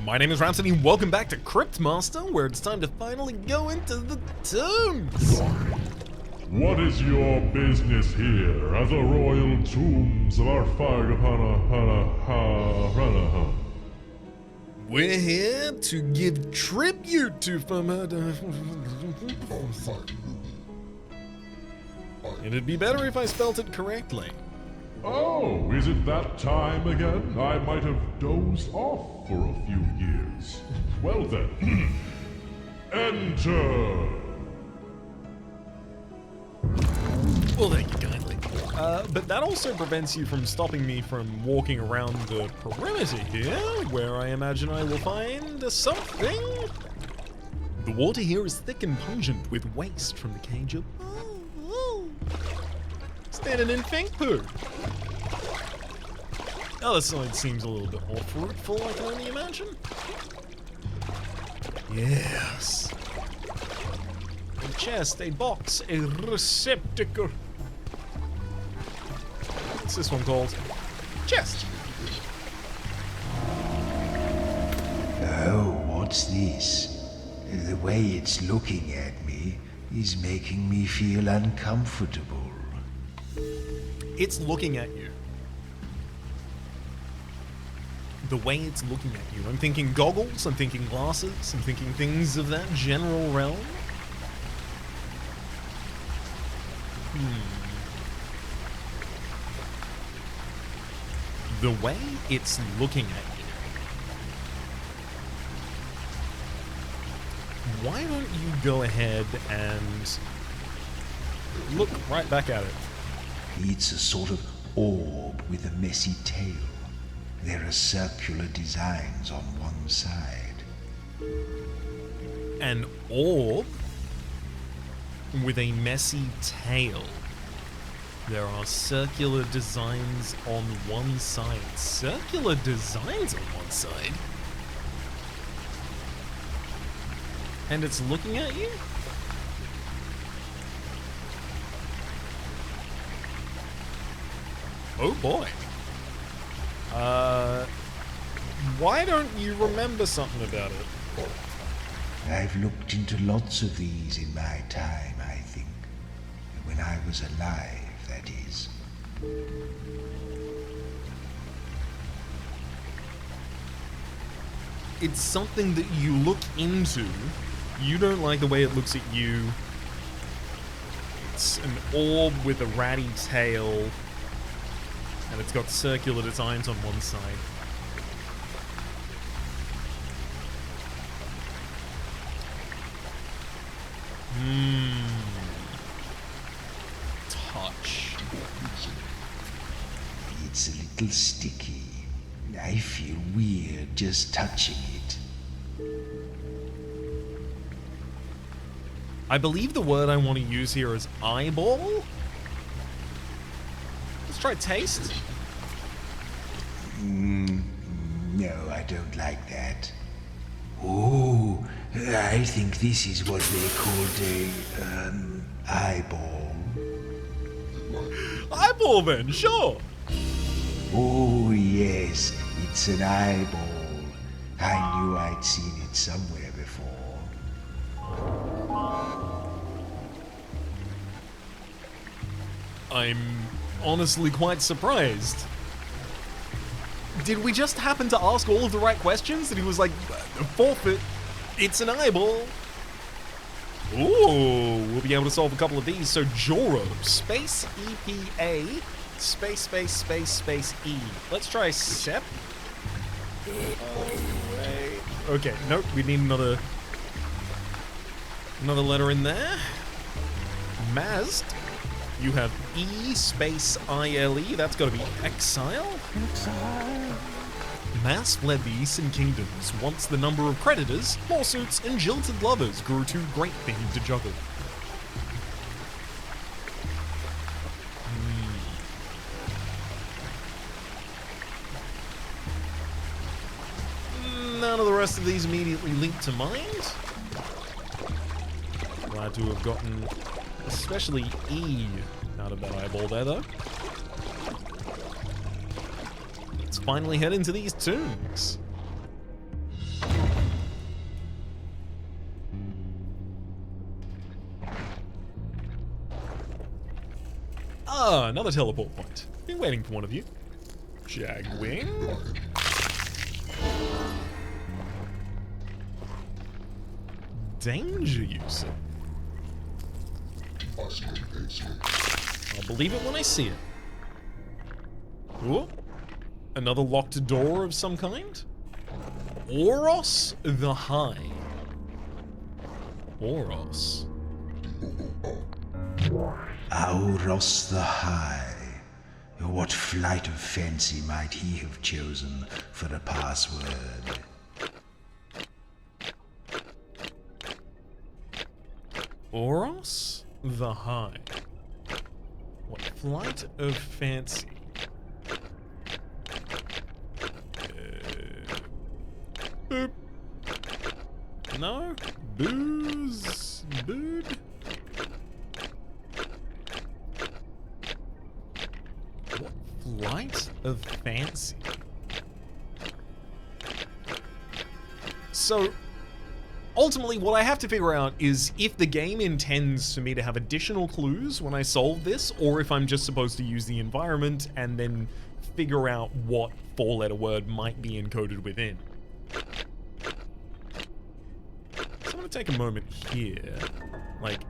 My name is Rhapsody, and welcome back to Cryptmaster, where it's time to finally go into the tombs! What is your business here at the royal tombs of Arfagapana? We're here to give tribute to It'd be better if I spelt it correctly. Oh, is it that time again? I might have dozed off for a few years. Well then, enter! Well, thank you kindly. But that also prevents you from stopping me from walking around the perimeter here, where I imagine I will find something. The water here is thick and pungent with waste from the cage above. Standing in fink poo. Other side seems a little bit more fruitful, I can only imagine. Yes. A chest, a box, a receptacle. What's this one called? Chest. Oh, what's this? The way it's looking at me is making me feel uncomfortable. It's looking at you. The way it's looking at you. I'm thinking goggles, I'm thinking glasses, I'm thinking things of that general realm. The way it's looking at you. Why don't you go ahead and look right back at it? It's a sort of orb with a messy tail. There are circular designs on one side. An orb with a messy tail. There are circular designs on one side. Circular designs on one side? And it's looking at you? Oh boy. Why don't you remember something about it? I've looked into lots of these in my time, I think. When I was alive, that is. It's something that you look into. You don't like the way it looks at you. It's an orb with a ratty tail. And it's got circular designs on one side. Touch. It's a little sticky. I feel weird just touching it. I believe the word I want to use here is eyeball. Let's try taste. No, I don't like that. Oh, I think this is what they called a, eyeball. Eyeball then, sure. Oh, yes, it's an eyeball. I knew I'd seen it somewhere before. I'm honestly quite surprised. Did we just happen to ask all of the right questions? That he was like, forfeit, it's an eyeball. Ooh, we'll be able to solve a couple of these. So Joro, space EPA, space E. Let's try Sep. Alright. Okay, nope, we need another letter in there. Mazd. You have E space ILE, that's gotta be exile. Mass fled the Eastern Kingdoms once the number of creditors, lawsuits, and jilted lovers grew too great for him to juggle. None of the rest of these immediately link to mind. Glad to have gotten especially E out of that eyeball there, though. Let's finally head into these tombs. Ah, another teleport point. Been waiting for one of you. Jagwing. Danger user. I'll believe it when I see it. Ooh. Another locked door of some kind? Oros the High. Oros. Auros the High. What flight of fancy might he have chosen for a password? Oros the High. What flight of fancy? Boop. No? Booze? Bood? What flight of fancy? So, ultimately, what I have to figure out is if the game intends for me to have additional clues when I solve this, or if I'm just supposed to use the environment and then figure out what four-letter word might be encoded within. So I'm gonna take a moment here. Like,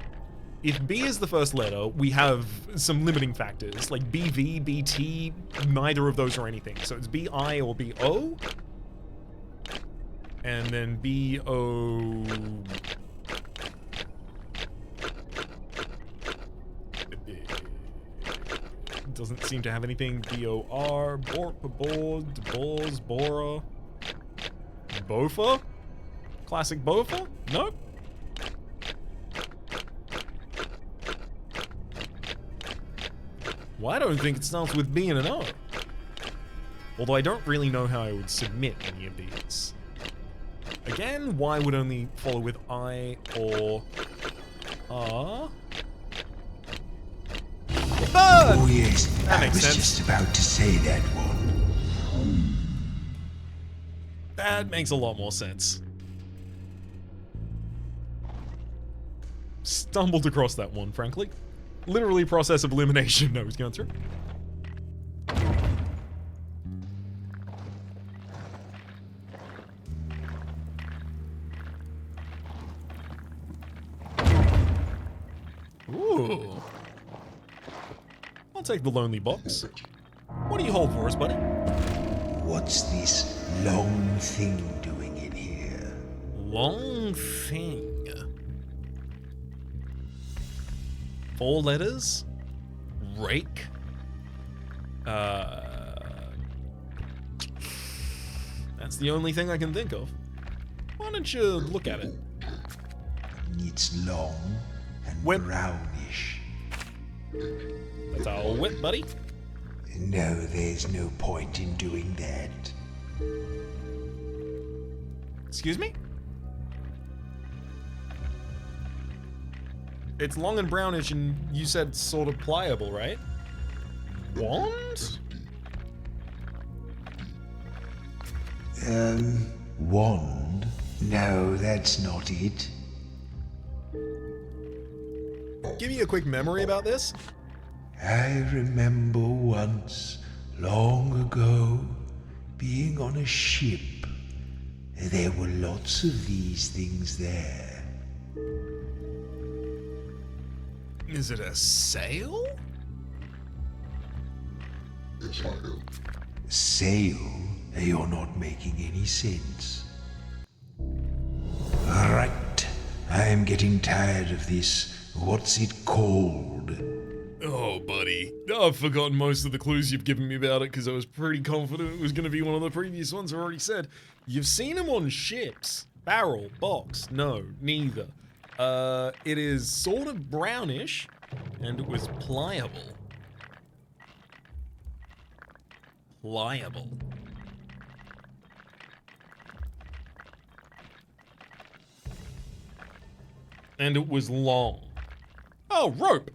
if B is the first letter, we have some limiting factors, like BV, BT, neither of those are anything. So it's BI or BO. And then BO... Doesn't seem to have anything. BOR, Borp, Board, Bors, Bora. Bofa? Classic Bofa? Nope. Well, I don't think it starts with B and an O. Although I don't really know how I would submit any of these. Again, Y would only follow with I or R. Bird! Oh yes, That I makes was sense. just about to say that one. That makes a lot more sense. Stumbled across that one, frankly. Literally process of elimination. No, he's going through. Ooh. I'll take the lonely box. What do you hold for us, buddy? What's this long thing doing in here? Long thing. 4 letters. Rake. That's the only thing I can think of. Why don't you look at it? It's long and Whip. brownish. That's our whip, buddy. No, there's no point in doing that. Excuse me? It's long and brownish, and you said sort of pliable, right? Wand? Wand? No, that's not it. Give me a quick memory about this. I remember once, long ago, being on a ship. There were lots of these things there. Is it a sail? Sail? You're not making any sense. Right, I am getting tired of this. What's it called? Oh, buddy. I've forgotten most of the clues you've given me about it because I was pretty confident it was going to be one of the previous ones I already said. You've seen them on ships. Barrel, box, no, neither. It is sort of brownish, and it was pliable. Pliable. And it was long. Oh, rope!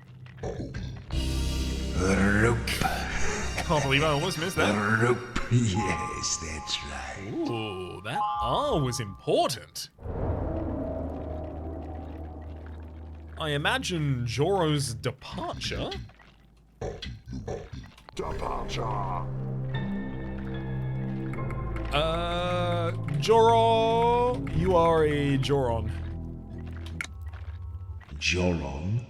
Rope. Can't believe I almost missed that. Rope. Yes, that's right. Ooh, that R was important. I imagine Joro's departure. Departure! Joro, you are a Joron. Joron?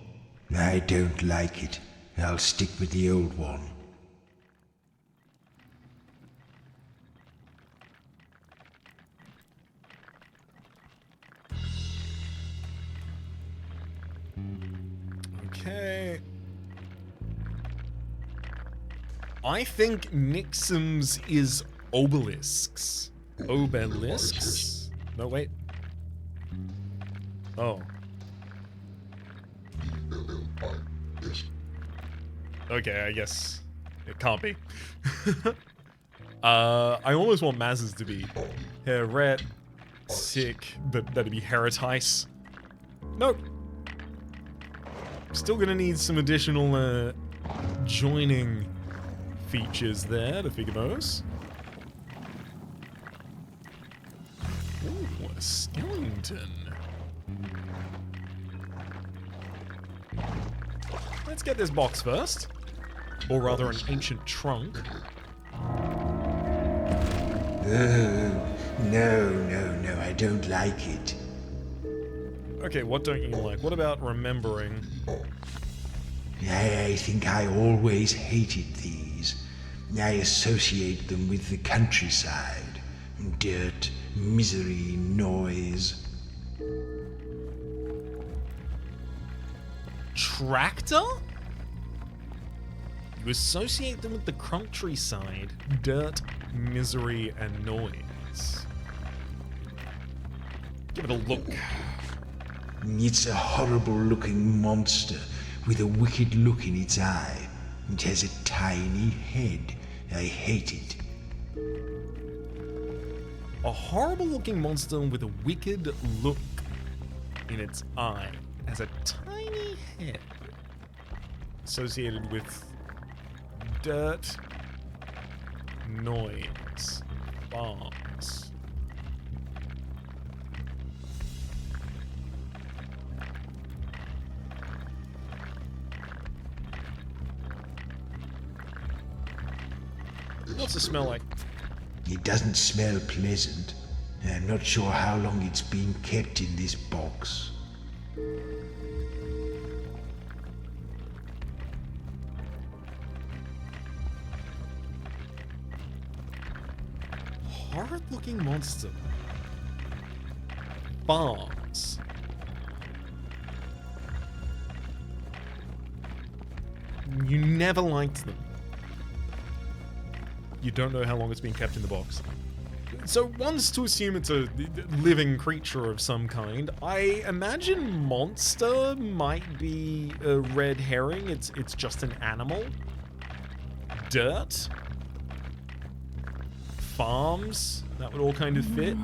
I don't like it. I'll stick with the old one. Okay. I think Nixum's is obelisks. Obelisks? No, wait. Oh. Okay, I guess it can't be. I almost want Maz's to be Heret, sick, but that'd be Heretice. Nope. Still gonna need some additional joining features there to figure those. Ooh, a skeleton. Let's get this box first. Or rather, an ancient trunk. No, I don't like it. Okay, what don't you like? What about remembering? I think I always hated these. I associate them with the countryside. Dirt, misery, noise. Tractor? You associate them with the countryside, dirt, misery, and noise. Give it a look. It's a horrible looking monster with a wicked look in its eye. It has a tiny head. I hate it. A horrible looking monster with a wicked look in its eye has a tiny head associated with dirt, noise, bombs. What's it smell like? It doesn't smell pleasant. I'm not sure how long it's been kept in this box. Horrid-looking monster. Bombs. You never liked them. You don't know how long it's been kept in the box. So one's to assume it's a living creature of some kind. I imagine monster might be a red herring. It's just an animal. Dirt. Farms. That would all kind of fit.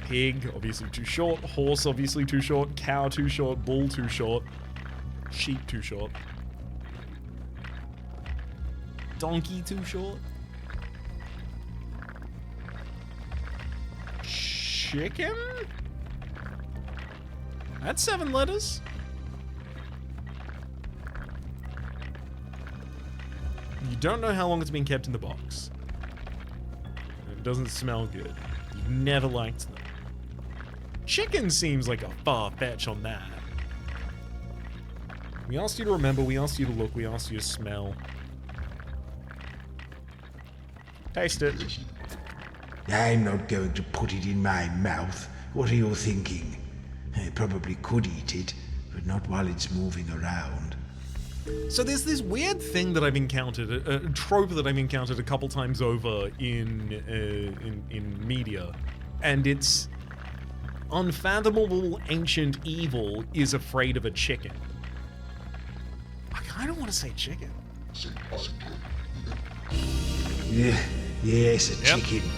Pig, obviously too short. Horse, obviously too short. Cow, too short. Bull, too short. Sheep, too short. Donkey, too short. Chicken? That's 7 letters. You don't know how long it's been kept in the box. It doesn't smell good. You've never liked them. Chicken seems like a far fetch on that. We asked you to remember, we asked you to look, we asked you to smell. Taste it. I'm not going to put it in my mouth. What are you thinking? I probably could eat it, but not while it's moving around. So there's this weird thing that I've encountered, a trope that I've encountered a couple times over in media, and it's unfathomable ancient evil is afraid of a chicken. I kind of want to say chicken. Yes, a Yep. chicken.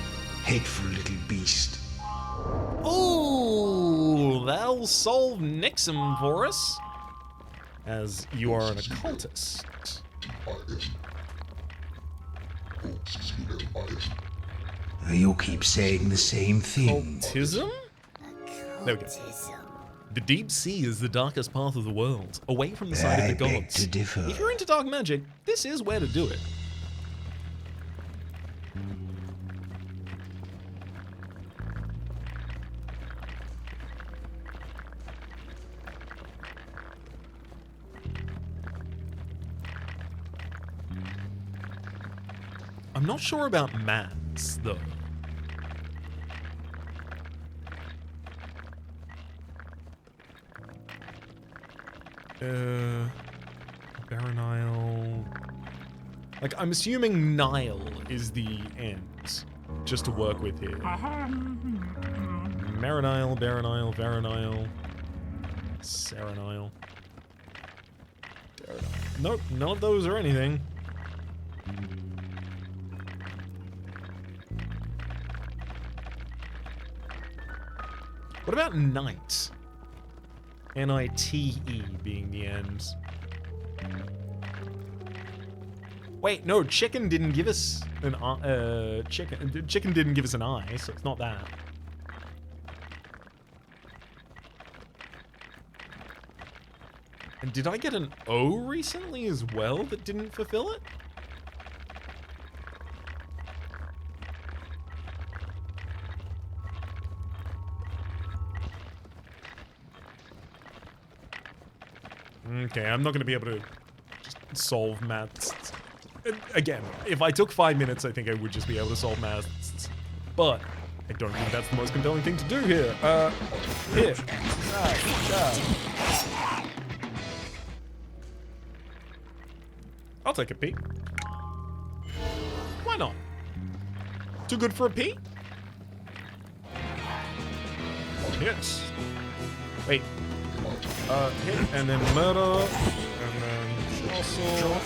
Hateful little beast. Ooh, that'll solve Nixum for us. As you are an occultist. You keep saying the same thing. Occultism? There we go. The deep sea is the darkest path of the world, away from the side of the I beg gods. to differ. If you're into dark magic, this is where to do it. I'm not sure about mats, though. Baronile. Like, I'm assuming Nile is the end, just to work with here. Marinile, Baronile, Varanile, Serenile. Nope, none of those are anything. What about Knight? N-I-T-E being the end. Wait, no, chicken didn't give us an chicken didn't give us an eye, so it's not that. And did I get an O recently as well that didn't fulfill it? Okay, I'm not going to be able to just solve maths. Again, if I took 5 minutes, I think I would just be able to solve maths. But I don't think that's the most compelling thing to do here. Here. I'll take a peek. Why not? Too good for a peek? Yes. Wait. Hit, and then murder, and then jostle.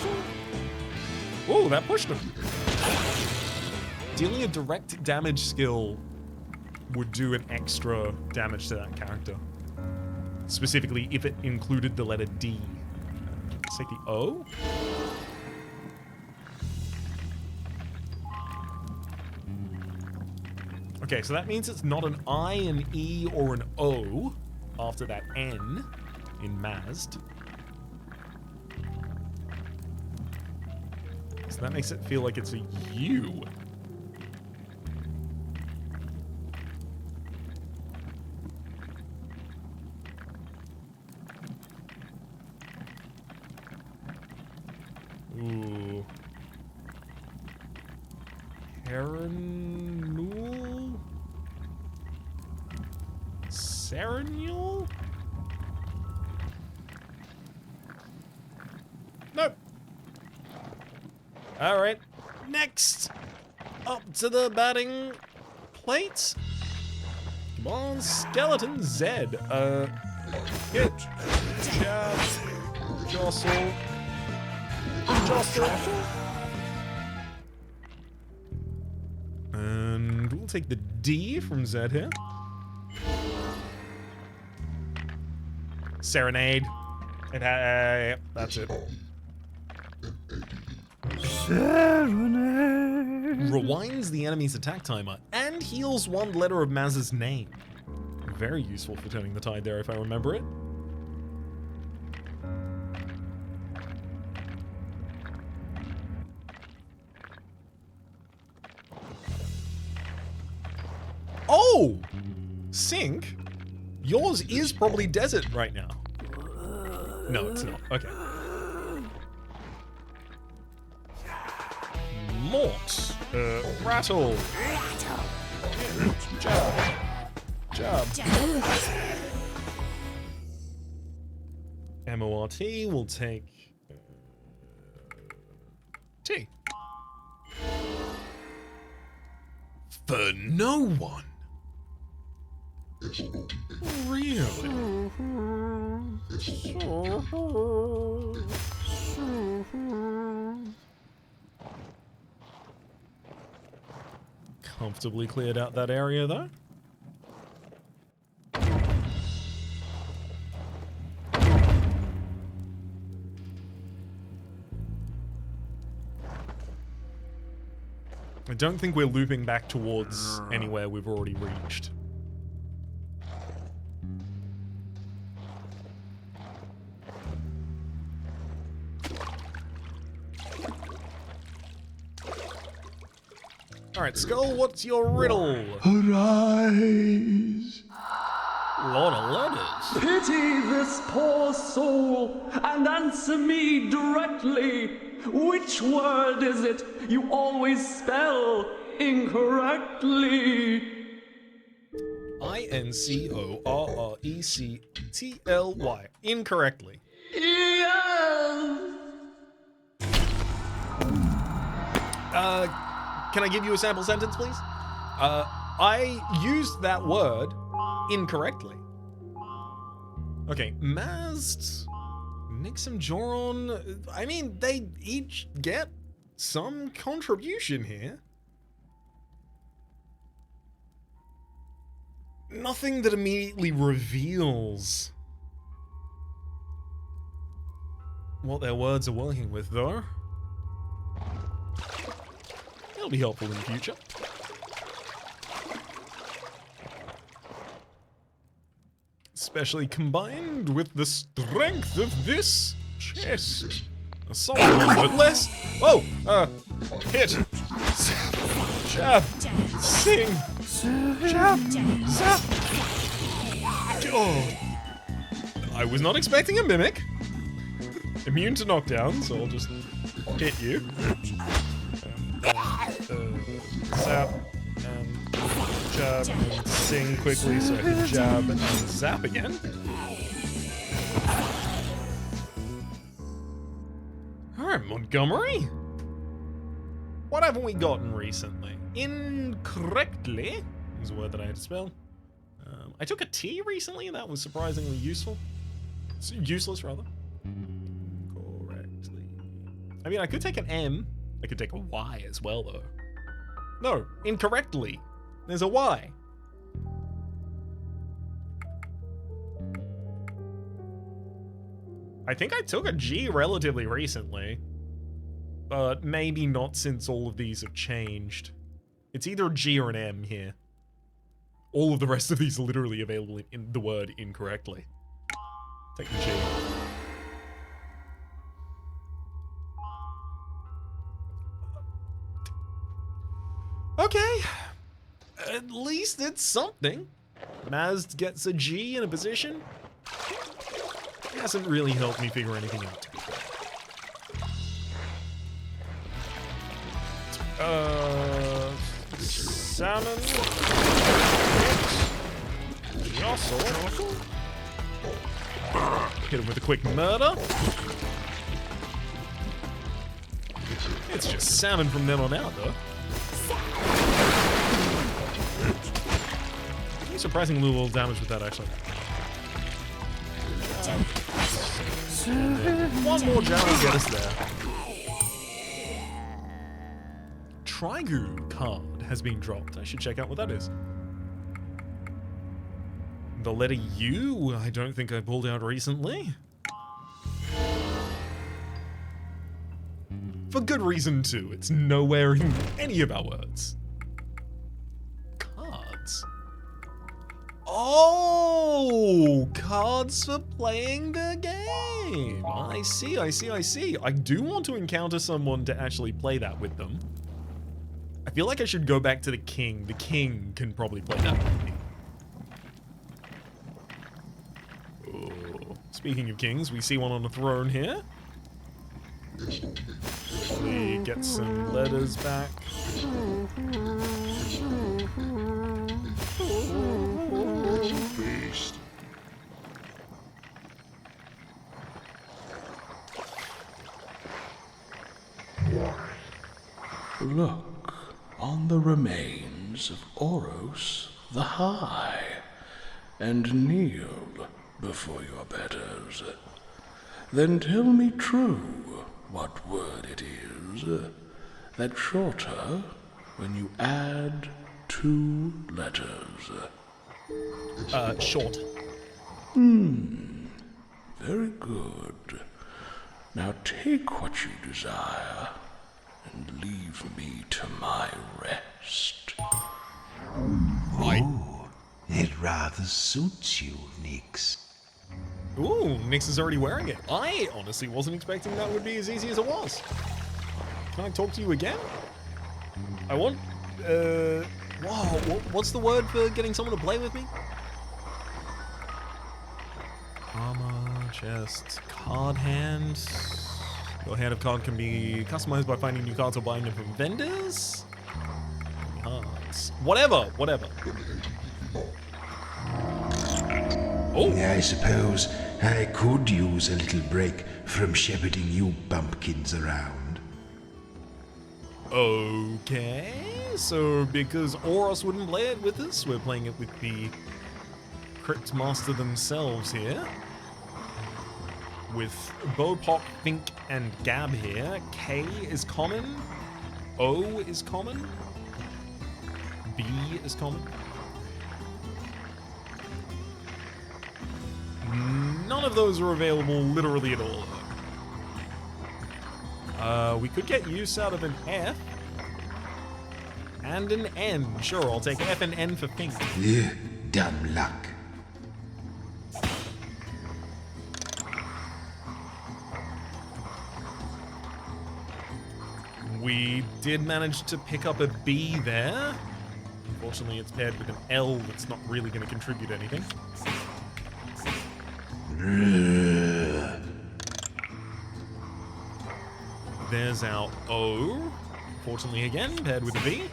Oh, that pushed him. Dealing a direct damage skill would do an extra damage to that character. Specifically, if it included the letter D. Let's take the O. Okay, so that means it's not an I, an E, or an O after that N in Mazd. So that makes it feel like it's a U. Ooh. Heronul? Serenule? Nope. Alright. Next. Up to the batting plate. Come on, Skeleton Z. Hit. Jab. Jostle. Jostle. And we'll take the D from Z here. Serenade. That's it. Serenade. Rewinds the enemy's attack timer and heals one letter of Maz's name. Very useful for turning the tide there if I remember it. Oh! Sync? Yours is probably desert right now. No, it's not. Okay. Mort. Rattle. Jab. Jab. MORT will take... T. For no one. Really? Comfortably cleared out that area, though. I don't think we're looping back towards anywhere we've already reached. Alright, Skull, what's your riddle? Arise. Lot of letters. Pity this poor soul and answer me directly. Which word is it you always spell incorrectly? INCORRECTLY. Incorrectly. Yes. Can I give you a sample sentence, please? I used that word incorrectly. Okay, Mazd, Nixon, Joron, I mean, they each get some contribution here. Nothing that immediately reveals what their words are working with, though. It'll be helpful in the future. Especially combined with the strength of this chest. A solid one, but less. Oh! Hit! Jab! Sing! Jab! Zap! Oh! I was not expecting a mimic. Immune to knockdown, so I'll just hit you. Zap and jab and sing quickly so I can jab and zap again. Alright, Montgomery. What haven't we gotten recently? Incorrectly is a word that I had to spell. I took a T recently, that was surprisingly useful. Useless, rather. Correctly. I mean, I could take an M. I could take a Y as well, though. No, incorrectly. There's a Y. I think I took a G relatively recently, but maybe not since all of these have changed. It's either a G or an M here. All of the rest of these are literally available in the word incorrectly. Take the G. Okay. At least it's something. Mazd gets a G in a position. It hasn't really helped me figure anything out, to be fair. Salmon. Jostle. Hit him with a quick murder. It's just salmon from then on out, though. Surprisingly little damage with that, actually. One more jab will get us there. Trigu card has been dropped. I should check out what that is. The letter U, I don't think I pulled out recently. For good reason, too. It's nowhere in any of our words. Cards. Oh, cards for playing the game. I see. I do want to encounter someone to actually play that with them. I feel like I should go back to the king. The king can probably play that with me. Oh. Speaking of kings, we see one on the throne here. We get some letters back. Beast. Look on the remains of Oros the High, and kneel before your betters. Then tell me true what word it is that's shorter when you add 2 letters. Short. Very good. Now take what you desire and leave me to my rest. Oh, it rather suits you, Nix. Ooh, Nix is already wearing it. I honestly wasn't expecting that would be as easy as it was. Can I talk to you again? I want Whoa, what's the word for getting someone to play with me? Armor, chest, card hand. Your hand of card can be customized by finding new cards or buying them from vendors. Cards. Whatever. Oh. I suppose I could use a little break from shepherding you bumpkins around. Okay, so because Oros wouldn't play it with us, we're playing it with the Cryptmaster themselves here. With Bopop, Fink, and Gab here. K is common. O is common. B is common. None of those are available literally at all. We could get use out of an F and an N. Sure, I'll take F and N for Fink. Ugh, dumb luck. We did manage to pick up a B there. Unfortunately, it's paired with an L that's not really going to contribute anything. There's our O. Fortunately, again, paired with a B.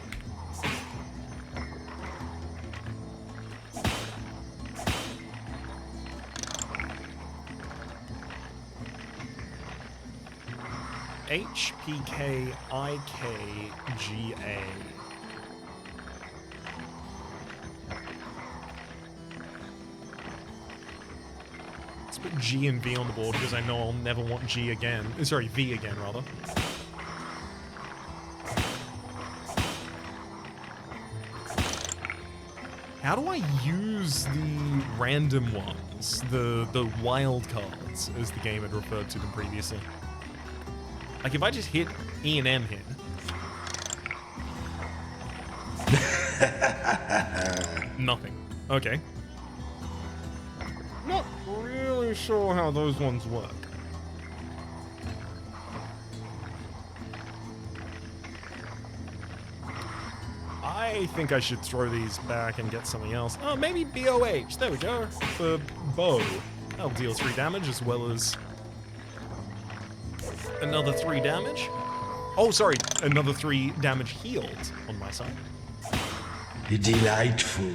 H, P, K, I, K, G, A. Let's put G and V on the board because I know I'll never want G again. Sorry, V again, rather. How do I use the random ones, the wild cards, as the game had referred to them previously? Like, if I just hit E and M here. Nothing. Okay. Not really sure how those ones work. I think I should throw these back and get something else. Oh, maybe BOH. There we go. For bow. That'll deal 3 damage as well as another 3 damage. Oh, sorry. Another 3 damage healed on my side. Delightful.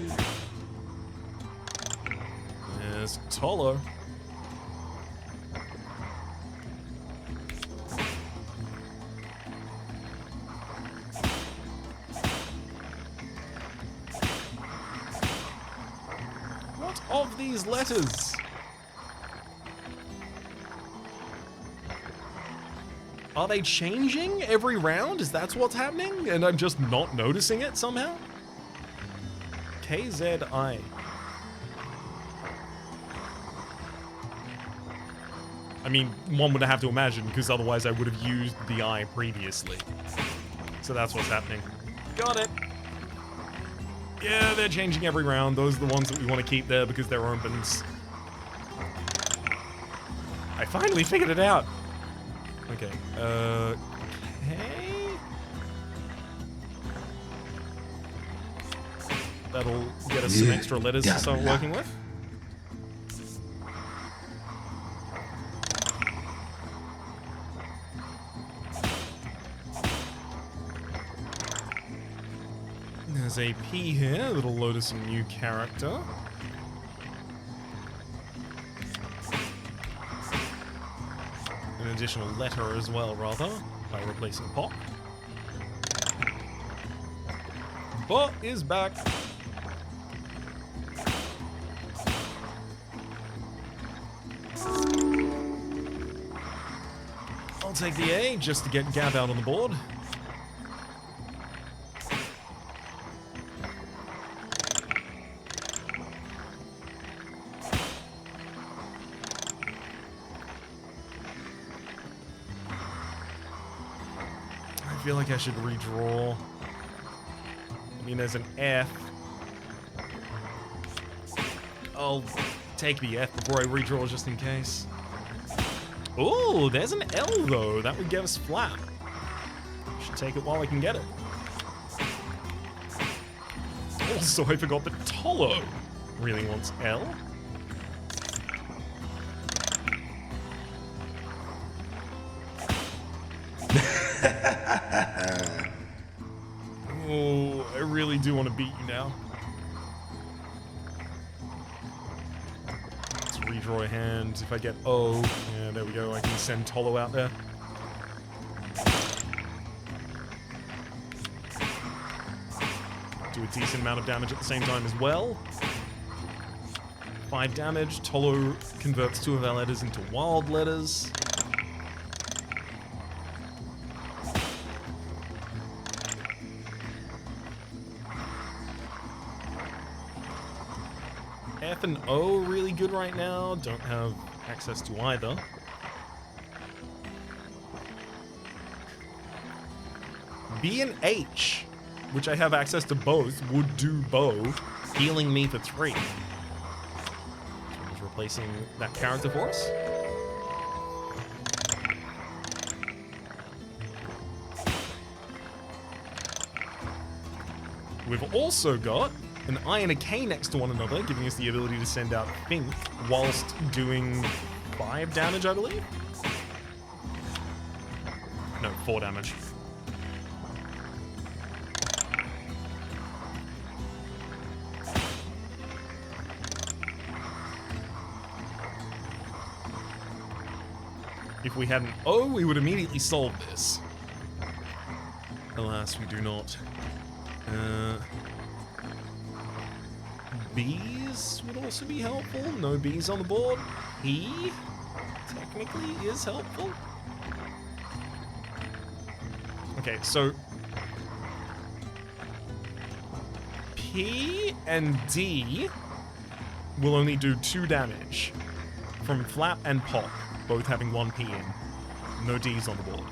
There's Tolo. What of these letters? Are they changing every round? Is that what's happening? And I'm just not noticing it somehow? KZI. I mean, one would have to imagine, because otherwise I would have used the I previously. So that's what's happening. Got it. Yeah, they're changing every round. Those are the ones that we want to keep there because they're opens. I finally figured it out. Okay. Okay. That'll get us some extra letters to start working with. There's a P here that'll load us a new character. An additional letter as well, rather, by replacing Pop. Bot is back. I'll take the A just to get Gab out on the board. I feel like I should redraw. I mean, there's an F. I'll take the F before I redraw just in case. Ooh, there's an L though. That would give us flat. Should take it while I can get it. Also, I forgot that Tolo really wants L. Oh, I really do want to beat you now. Let's redraw a hand. If I get O, yeah, there we go. I can send Tolo out there. Do a decent amount of damage at the same time as well. 5 damage. Tolo converts 2 of our letters into wild letters. F and O are really good right now. Don't have access to either. B and H, which I have access to both, would do both, healing me for 3. Someone's replacing that character for us. We've also got an I and a K next to one another, giving us the ability to send out Think whilst doing 5 damage, I believe? No, 4 damage. If we had an O, we would immediately solve this. Alas, we do not. B's would also be helpful. No B's on the board. P technically is helpful. Okay, so P and D will only do 2 damage from Flap and Pop, both having 1 P in. No D's on the board.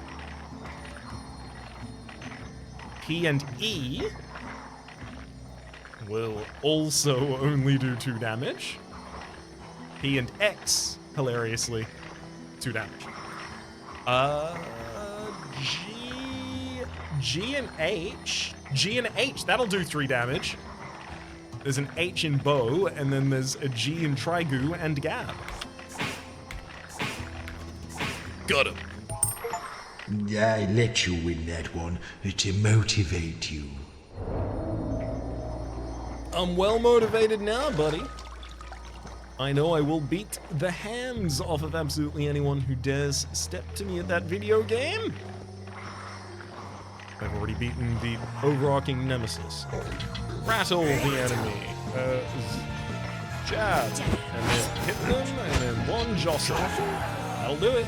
P and E will also only do 2 damage. P and X, hilariously, 2 damage. G and H. G and H, that'll do 3 damage. There's an H in Bow, and then there's a G in Trigu and Gab. Got him. I let you win that one to motivate you. I'm well motivated now, buddy. I know I will beat the hands off of absolutely anyone who dares step to me at that video game. I've already beaten the overarching nemesis. Rattle the enemy. Jab. And then hit them, and then 1 jostle. That'll do it.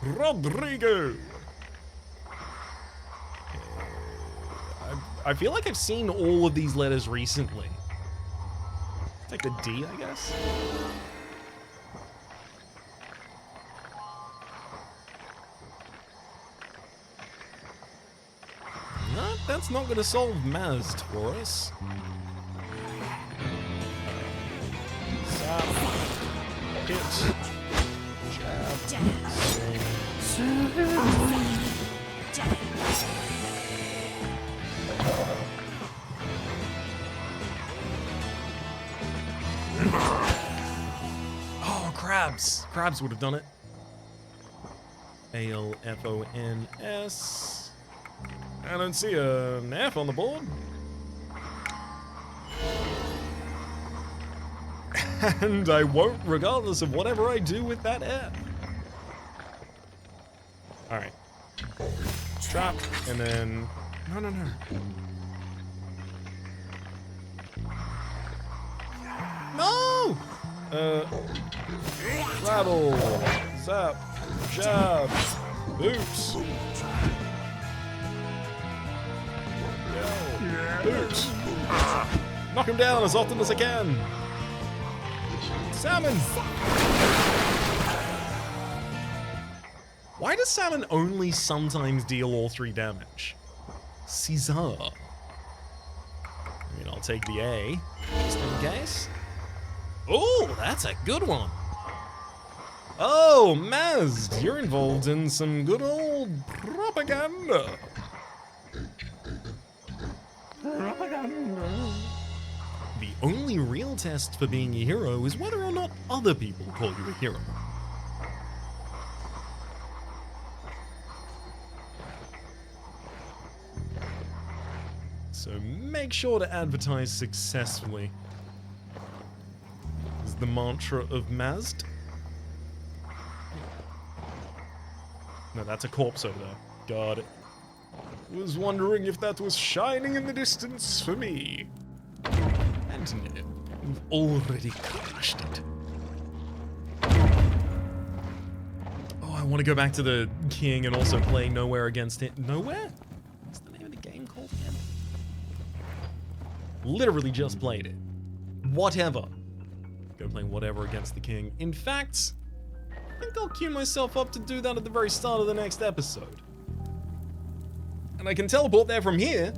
Rodrigo. I feel like I've seen all of these letters recently. Take the D, I guess. No, that's not going to solve Mazd for us. Zap. Hit. Jab. Sing. Oh, crabs! Crabs would have done it. ALFONS. I don't see an F on the board. And I won't, regardless of whatever I do with that F. Alright. Trap, and then... No. No! Rattle, zap, jab, boots. Boots. Knock him down as often as I can. Salmon. Why does Salmon only sometimes deal all 3 damage? Caesar. I mean, I'll take the A, just in case. Oh, that's a good one. Oh, Mazd, you're involved in some good old propaganda. The only real test for being a hero is whether or not other people call you a hero. So make sure to advertise successfully. Is the mantra of Mazd. No, that's a corpse over there. Got it. Was wondering if that was shining in the distance for me. And no, you've already crushed it. Oh, I want to go back to the king and also play Nowhere against it. Nowhere? What's the name of the game called again? Literally just played it. Whatever. Go play whatever against the king. In fact, I think I'll queue myself up to do that at the very start of the next episode. And I can teleport there from here,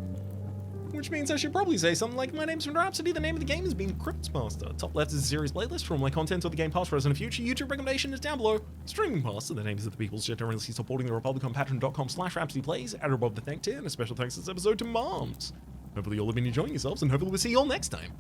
which means I should probably say something like, my name's Rhapsody, the name of the game has been Cryptmaster. Top left is a series playlist for all my content of the game past, present, and future. YouTube recommendation is down below. Streaming past are the names of the people generously supporting the Republic on patreon.com/RhapsodyPlays. Add above the thank tier, and a special thanks this episode to Moms. Hopefully you'll have been enjoying yourselves, and hopefully we'll see you all next time.